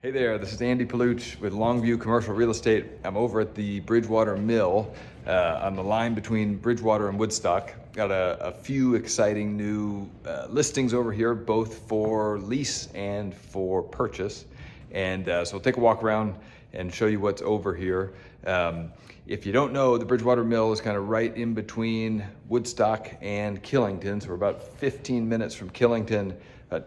Hey there, this is Andy Paluch with Longview Commercial Real Estate. I'm over at the Bridgewater Mill on the line between Bridgewater and Woodstock. Got a few exciting new listings over here, both for lease and for purchase. And so we'll take a walk around and show you what's over here. If you don't know, the Bridgewater Mill is kind of right in between Woodstock and Killington. So we're about 15 minutes from Killington,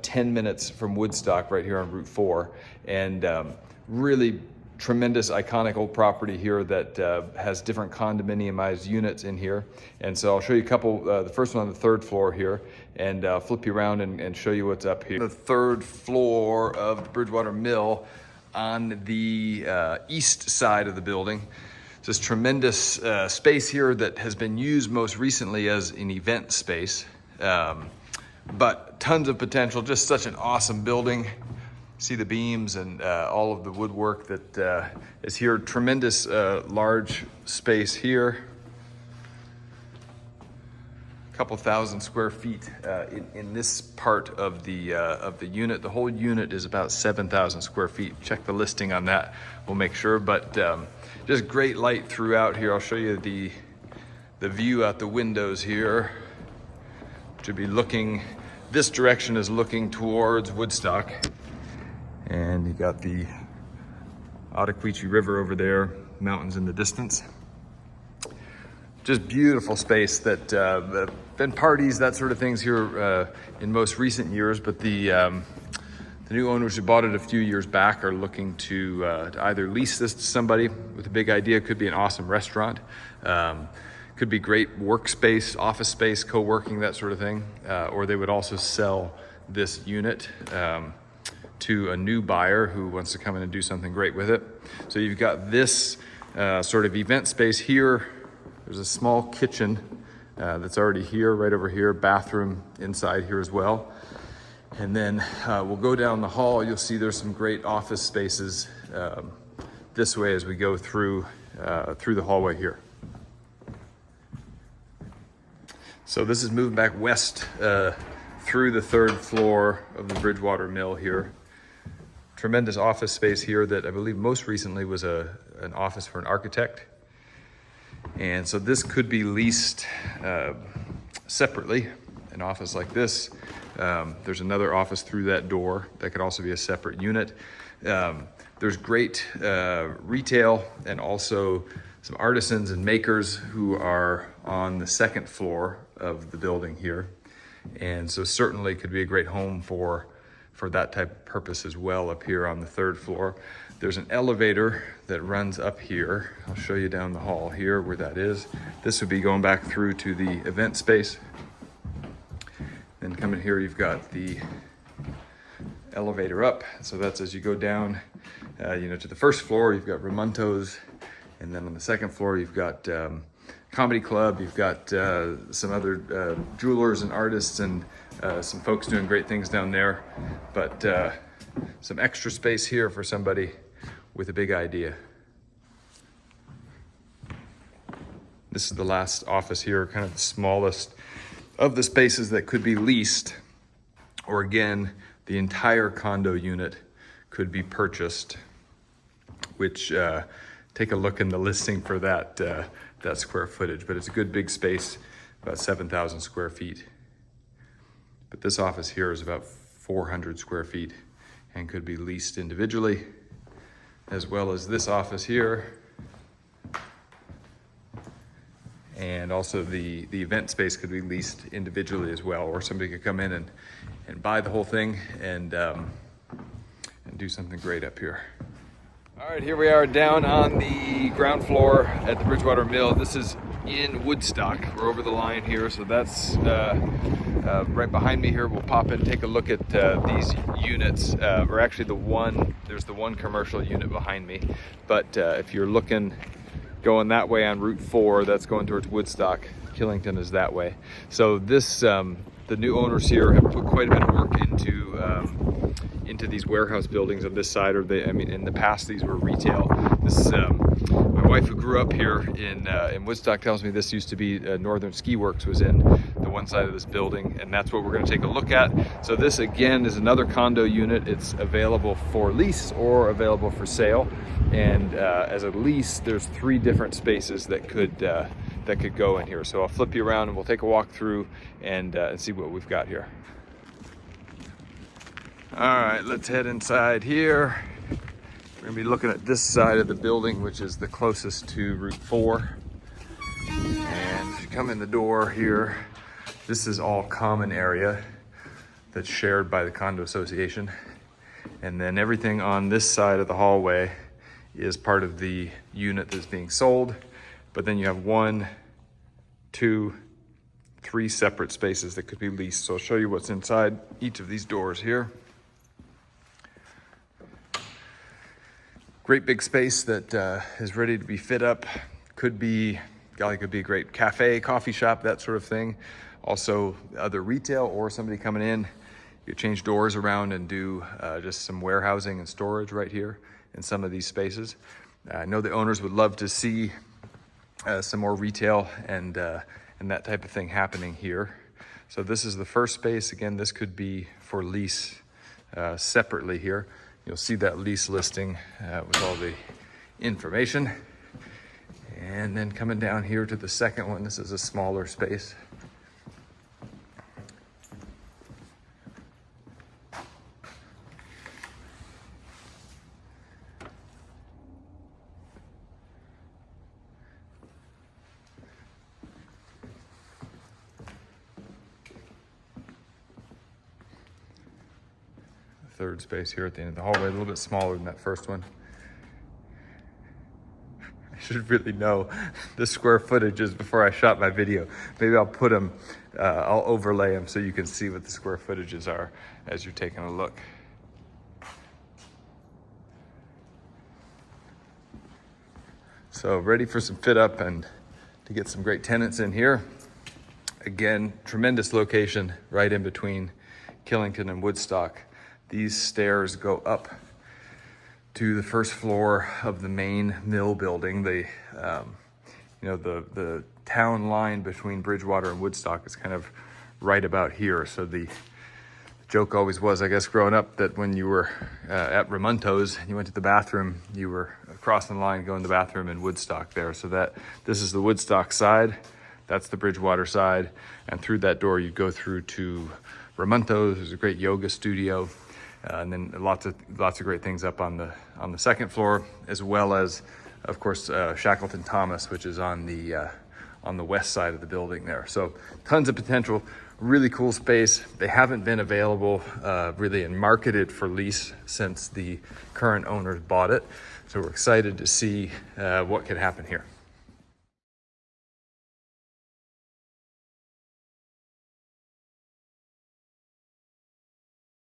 10 minutes from Woodstock, right here on Route 4. And really tremendous, iconic old property here that has different condominiumized units in here. And so I'll show you a couple, the first one on the third floor here, and flip you around and show you what's up here. The third floor of the Bridgewater Mill on the east side of the building. This tremendous space here that has been used most recently as an event space. But tons of potential, just such an awesome building. See the beams and all of the woodwork that is here. Tremendous large space here. A couple thousand square feet in this part of the unit. The whole unit is about 7,000 square feet. Check the listing on that, we'll make sure. But just great light throughout here. I'll show you the view out the windows here. To be looking, this direction is looking towards Woodstock. And you got the Ottaquechee River over there, mountains in the distance. Just beautiful space that been parties, that sort of things here in most recent years, but the new owners who bought it a few years back are looking to either lease this to somebody with a big idea. Could be an awesome restaurant. Could be great workspace, office space, co-working, that sort of thing. Or they would also sell this unit to a new buyer who wants to come in and do something great with it. So you've got this sort of event space here. There's a small kitchen that's already here, right over here, bathroom inside here as well. And then we'll go down the hall. You'll see there's some great office spaces this way as we go through the hallway here. So this is moving back west through the third floor of the Bridgewater Mill here. Tremendous office space here that I believe most recently was an office for an architect. And so this could be leased separately, an office like this. There's another office through that door that could also be a separate unit. There's great retail and also some artisans and makers who are on the second floor of the building here. And so certainly could be a great home for that type of purpose as well up here on the third floor. There's an elevator that runs up here. I'll show you down the hall here where that is. This would be going back through to the event space. Then coming here, you've got the elevator up. So that's as you go down, to the first floor, you've got Ramonto's. And then on the second floor, you've got comedy club. You've got some other jewelers and artists and some folks doing great things down there. But some extra space here for somebody with a big idea. This is the last office here, kind of the smallest of the spaces that could be leased. Or again, the entire condo unit could be purchased, which take a look in the listing for that square footage. But it's a good big space, about 7,000 square feet. But this office here is about 400 square feet and could be leased individually, as well as this office here. And also the event space could be leased individually as well, or somebody could come in and buy the whole thing and do something great up here. All right, here we are down on the ground floor at the Bridgewater Mill. This is in Woodstock. We're over the line here, so that's right behind me here. We'll pop in and take a look at these units. Or actually there's the one commercial unit behind me. But if you're going that way on Route 4, that's going towards Woodstock. Killington is that way. So this, the new owners here have put quite a bit of work into these warehouse buildings on this side. In the past, these were retail. This, my wife who grew up here in Woodstock tells me this used to be Northern Ski Works was in to one side of this building, and that's what we're going to take a look at. So this again is another condo unit. It's available for lease or available for sale, and as a lease there's 3 different spaces that could go in here. So I'll flip you around and we'll take a walk through and see what we've got here. All right, let's head inside here. We're gonna be looking at this side of the building, which is the closest to Route 4. And if you come in the door here, this is all common area that's shared by the condo association. And then everything on this side of the hallway is part of the unit that's being sold. But then you have 1, 2, 3 separate spaces that could be leased. So I'll show you what's inside each of these doors here. Great big space that is ready to be fit up. Could be a great cafe, coffee shop, that sort of thing. Also other retail or somebody coming in. You change doors around and do just some warehousing and storage right here in some of these spaces. I know the owners would love to see some more retail and that type of thing happening here. So this is the first space. Again, this could be for lease separately here. You'll see that lease listing with all the information. And then coming down here to the second one, this is a smaller space. Third space here at the end of the hallway, a little bit smaller than that first one. I should really know the square footages before I shot my video. Maybe I'll put them, I'll overlay them so you can see what the square footages are as you're taking a look. So ready for some fit up and to get some great tenants in here. Again, tremendous location right in between Killington and Woodstock. These stairs go up to the first floor of the main mill building. The town line between Bridgewater and Woodstock is kind of right about here. So the joke always was, I guess, growing up, that when you were at Ramunto's and you went to the bathroom, you were crossing the line going to the bathroom in Woodstock there. So this is the Woodstock side, that's the Bridgewater side, and through that door you'd go through to Ramunto's. There's a great yoga studio. And then lots of great things up on the second floor, as well as, of course, Shackleton Thomas, which is on the west side of the building there. So tons of potential, really cool space. They haven't been available really and marketed for lease since the current owners bought it. So we're excited to see what could happen here.